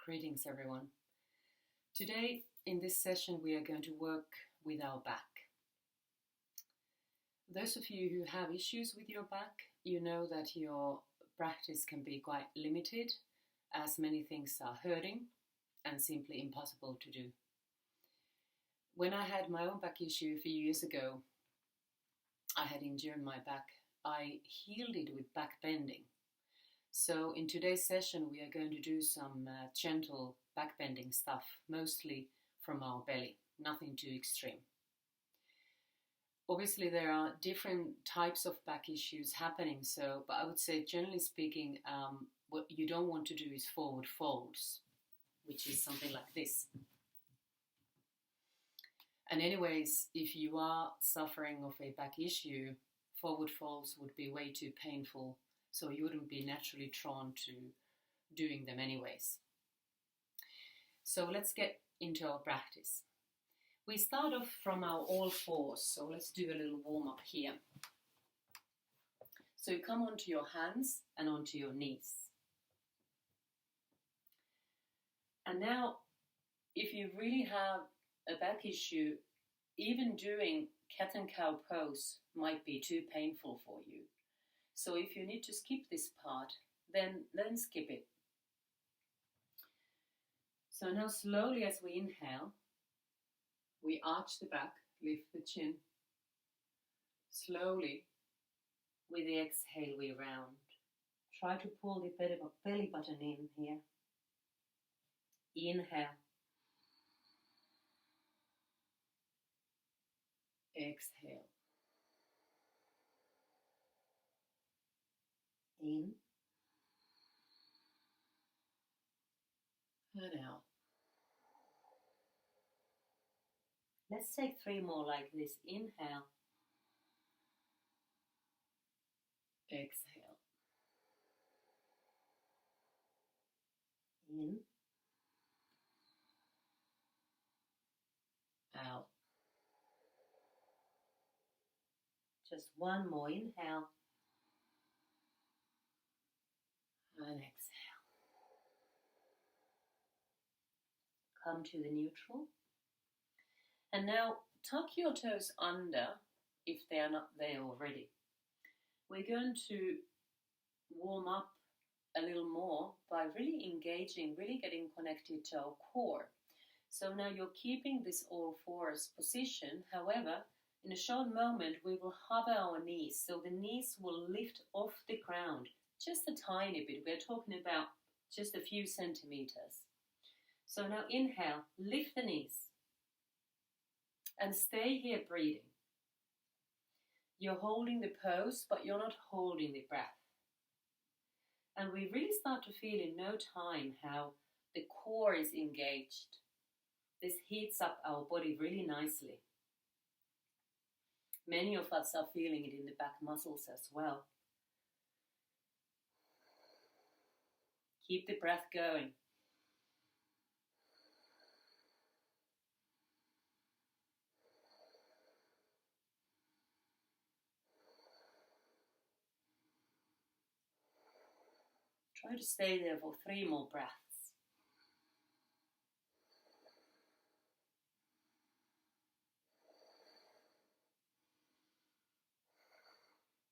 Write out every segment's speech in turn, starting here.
Greetings everyone. Today in this session we are going to work with our back. Those of you who have issues with your back, you know that your practice can be quite limited as many things are hurting and simply impossible to do. When I had my own back issue a few years ago, I had injured my back. I healed it with back bending. So in today's session we are going to do some gentle back bending stuff, mostly from our belly, nothing too extreme. Obviously there are different types of back issues happening, but I would say generally speaking, what you don't want to do is forward folds, which is something like this. And anyways, if you are suffering of a back issue, forward folds would be way too painful, so you wouldn't be naturally drawn to doing them anyways. So let's get into our practice. We start off from our all fours, so let's do a little warm up here. So you come onto your hands and onto your knees. And now, if you really have a back issue, even doing cat and cow pose might be too painful for you. So if you need to skip this part, then skip it. So now slowly as we inhale, we arch the back, lift the chin. Slowly, with the exhale, we round. Try to pull the belly button in here. Inhale. Exhale. In. And out. Let's take 3 more like this. Inhale. Exhale. In. Out. Just 1 more. Inhale. And exhale. Come to the neutral. And now tuck your toes under if they are not there already. We're going to warm up a little more by really engaging, really getting connected to our core. So now you're keeping this all fours position. However, in a short moment we will hover our knees, so the knees will lift off the ground just a tiny bit. We're talking about just a few centimeters. So now inhale, lift the knees. And stay here breathing. You're holding the pose, but you're not holding the breath. And we really start to feel in no time how the core is engaged. This heats up our body really nicely. Many of us are feeling it in the back muscles as well. Keep the breath going. Try to stay there for 3 more breaths.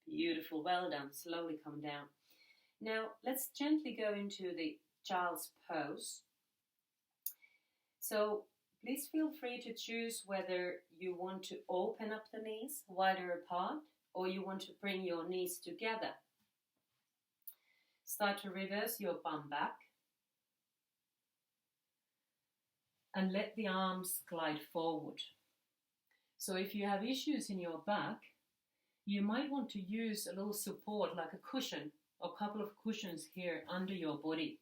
Beautiful, well done. Slowly come down. Now let's gently go into the child's pose. So please feel free to choose whether you want to open up the knees wider apart or you want to bring your knees together. Start to reverse your bum back and let the arms glide forward. So if you have issues in your back, you might want to use a little support like a cushion or a couple of cushions here under your body.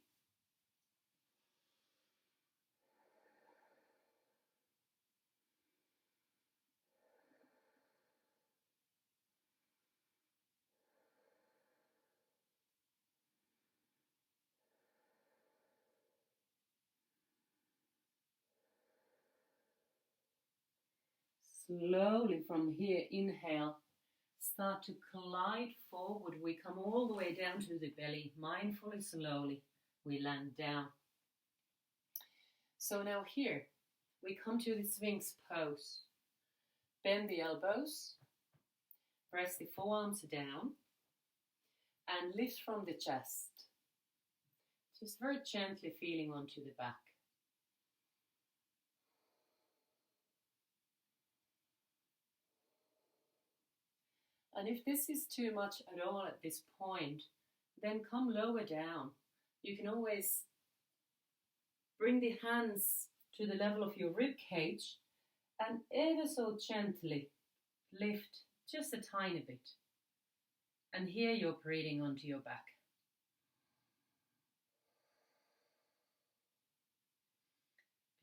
Slowly from here, inhale, start to glide forward. We come all the way down to the belly. Mindfully, slowly, we land down. So now here, we come to the Sphinx pose. Bend the elbows, press the forearms down, and lift from the chest. Just very gently feeling onto the back. And if this is too much at all at this point, then come lower down. You can always bring the hands to the level of your rib cage and ever so gently lift just a tiny bit. And here you're breathing onto your back.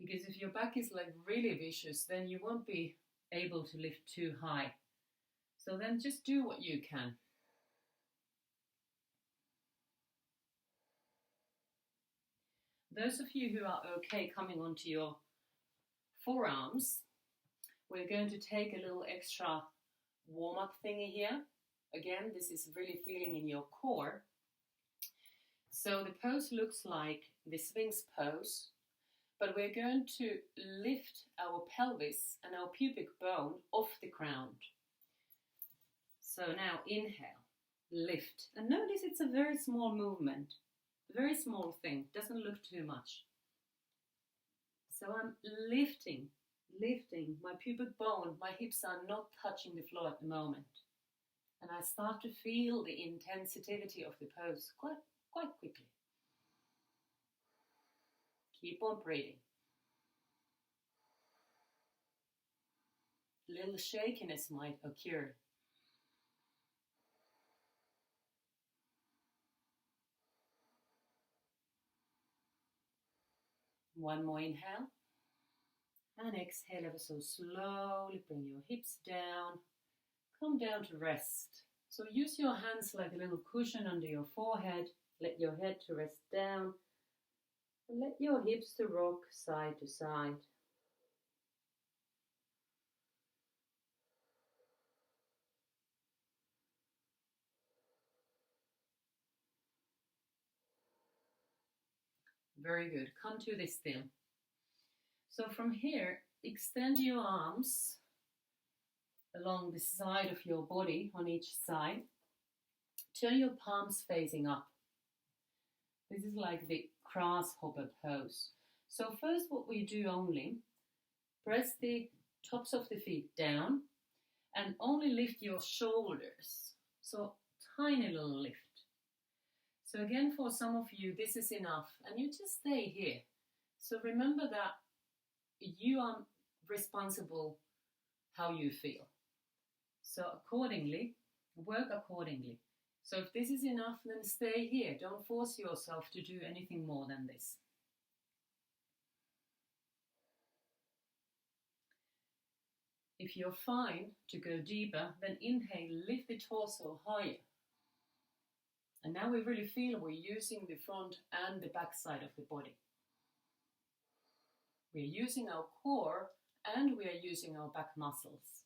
Because if your back is like really vicious, then you won't be able to lift too high. So then just do what you can. Those of you who are okay coming onto your forearms, we're going to take a little extra warm-up thingy here. Again, this is really feeling in your core. So the pose looks like the Sphinx pose, but we're going to lift our pelvis and our pubic bone off the ground. So now inhale, lift. And notice it's a very small movement, a very small thing, doesn't look too much. So I'm lifting, my pubic bone, my hips are not touching the floor at the moment. And I start to feel the intensity of the pose quite quickly. Keep on breathing. Little shakiness might occur. One more inhale. And exhale ever so slowly. Bring your hips down. Come down to rest. So use your hands like a little cushion under your forehead. Let your head to rest down. And let your hips to rock side to side. Very good. Come to this still. So from here, extend your arms along the side of your body on each side. Turn your palms facing up. This is like the grasshopper pose. So first what we do only, press the tops of the feet down and only lift your shoulders. So tiny little lift. So again, for some of you, this is enough and you just stay here. So remember that you are responsible how you feel. So accordingly, work accordingly. So if this is enough, then stay here. Don't force yourself to do anything more than this. If you're fine to go deeper, then inhale, lift the torso higher. And now we really feel we're using the front and the back side of the body. We're using our core and we are using our back muscles.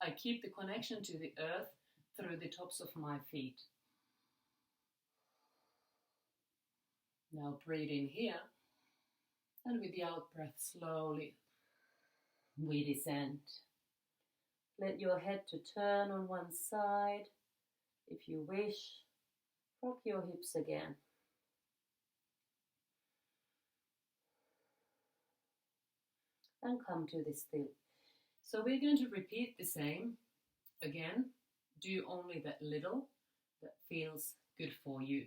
I keep the connection to the earth through the tops of my feet. Now breathe in here, and with the out breath slowly we descend. Let your head to turn on one side. If you wish, rock your hips again. And come to the still. So we're going to repeat the same. Again, do only that little that feels good for you.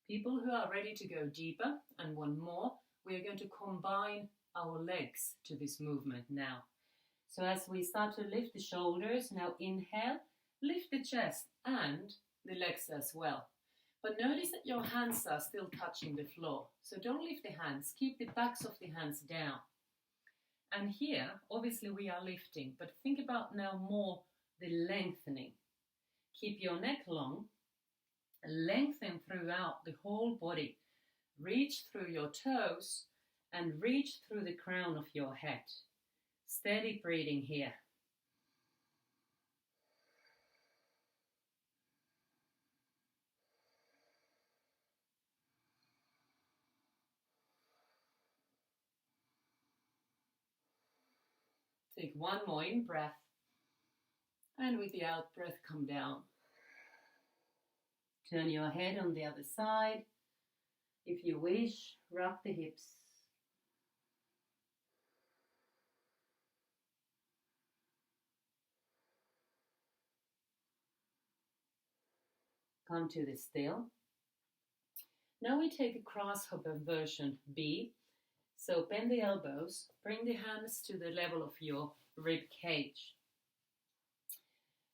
People who are ready to go deeper and want more, we're going to combine our legs to this movement now. So as we start to lift the shoulders, now inhale, lift the chest and the legs as well. But notice that your hands are still touching the floor. So don't lift the hands, keep the backs of the hands down. And here, obviously we are lifting, but think about now more the lengthening. Keep your neck long, lengthen throughout the whole body. Reach through your toes and reach through the crown of your head. Steady breathing here. Take one more in-breath. And with the out-breath, come down. Turn your head on the other side. If you wish, rock the hips. Come to the still. Now we take a grasshopper version B. So bend the elbows, bring the hands to the level of your rib cage.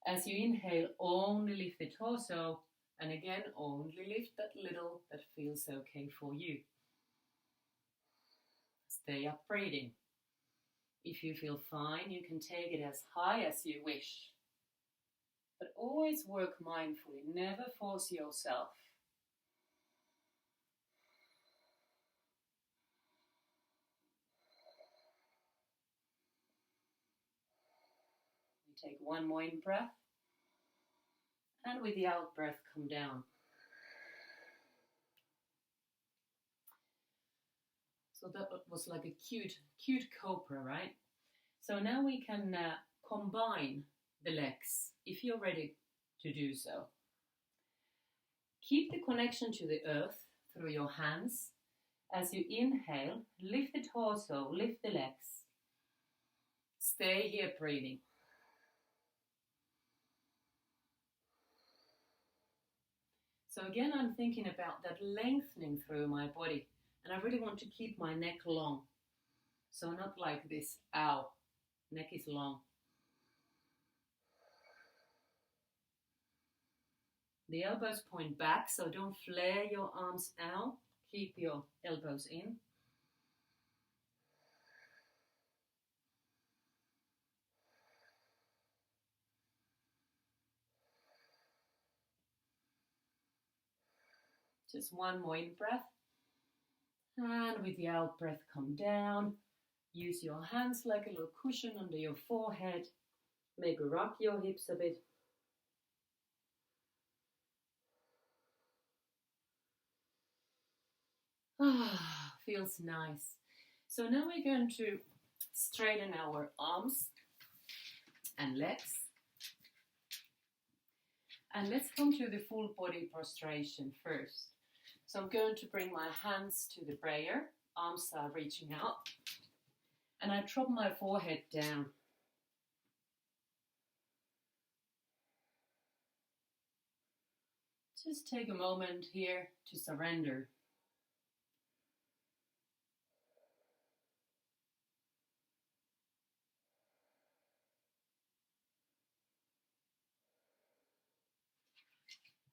As you inhale, only lift the torso, and again, only lift that little that feels okay for you. Stay up breathing. If you feel fine, you can take it as high as you wish. But always work mindfully, never force yourself. Take one more in-breath, and with the out-breath, come down. So that was like a cute cobra, right? So now we can combine the legs, if you're ready to do so. Keep the connection to the earth through your hands. As you inhale, lift the torso, lift the legs. Stay here breathing. So again, I'm thinking about that lengthening through my body, and I really want to keep my neck long. So not like this, ow, neck is long. The elbows point back, so don't flare your arms out. Keep your elbows in. Just one more in-breath. And with the out-breath, come down. Use your hands like a little cushion under your forehead. Maybe rock your hips a bit. Ah, feels nice. So now we're going to straighten our arms and legs. And let's come to the full body prostration first. So I'm going to bring my hands to the prayer, arms are reaching out, and I drop my forehead down. Just take a moment here to surrender.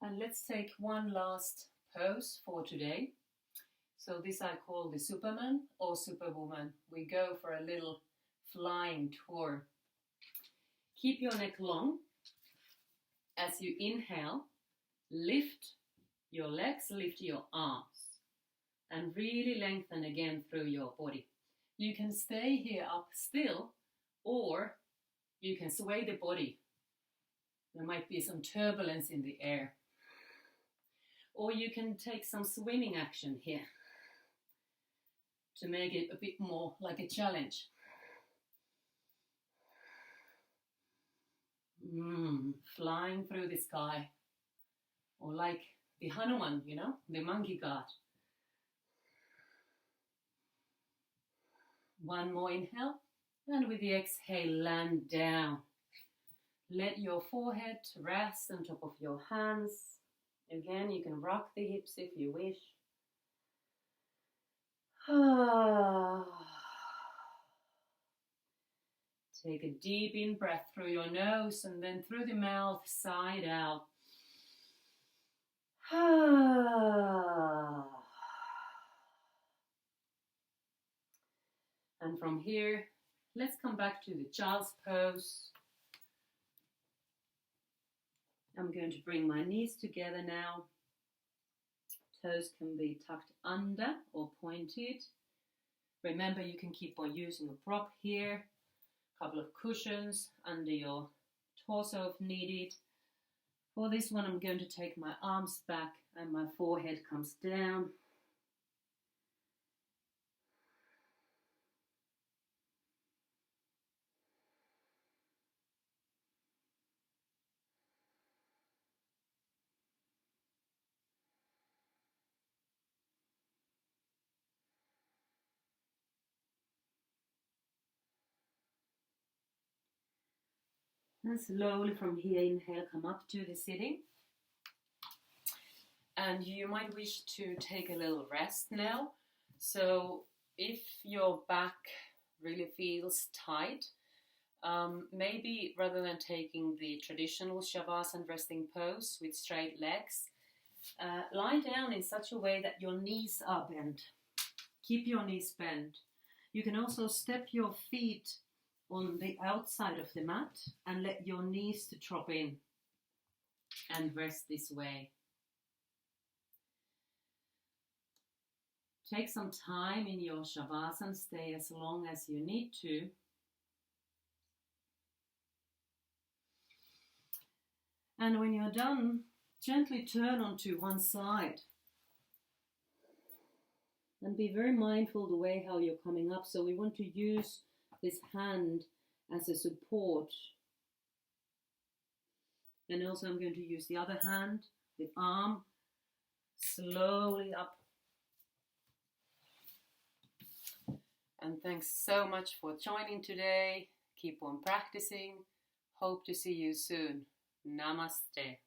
And let's take one last pose for today. So this I call the Superman or Superwoman. We go for a little flying tour. Keep your neck long. As you inhale, lift your legs, lift your arms, and really lengthen again through your body. You can stay here up still, or you can sway the body. There might be some turbulence in the air. Or you can take some swimming action here to make it a bit more like a challenge. Flying through the sky. Or like the Hanuman, you know, the monkey god. One more inhale, and with the exhale, land down. Let your forehead rest on top of your hands. Again, you can rock the hips if you wish. Take a deep in-breath through your nose and then through the mouth, side out. And from here, let's come back to the child's pose. I'm going to bring my knees together now. Toes can be tucked under or pointed. Remember, you can keep on using a prop here. A couple of cushions under your torso if needed. For this one, I'm going to take my arms back and my forehead comes down. And slowly from here, inhale, come up to the sitting. And you might wish to take a little rest now. So if your back really feels tight, maybe rather than taking the traditional Shavasana resting pose with straight legs, lie down in such a way that your knees are bent. Keep your knees bent. You can also step your feet on the outside of the mat and let your knees to drop in and rest this way. Take some time in your Shavasana, stay as long as you need to. And when you're done, gently turn onto one side. And be very mindful the way how you're coming up. So we want to use this hand as a support. And also I'm going to use the other hand, the arm, slowly up. And thanks so much for joining today. Keep on practicing. Hope to see you soon. Namaste.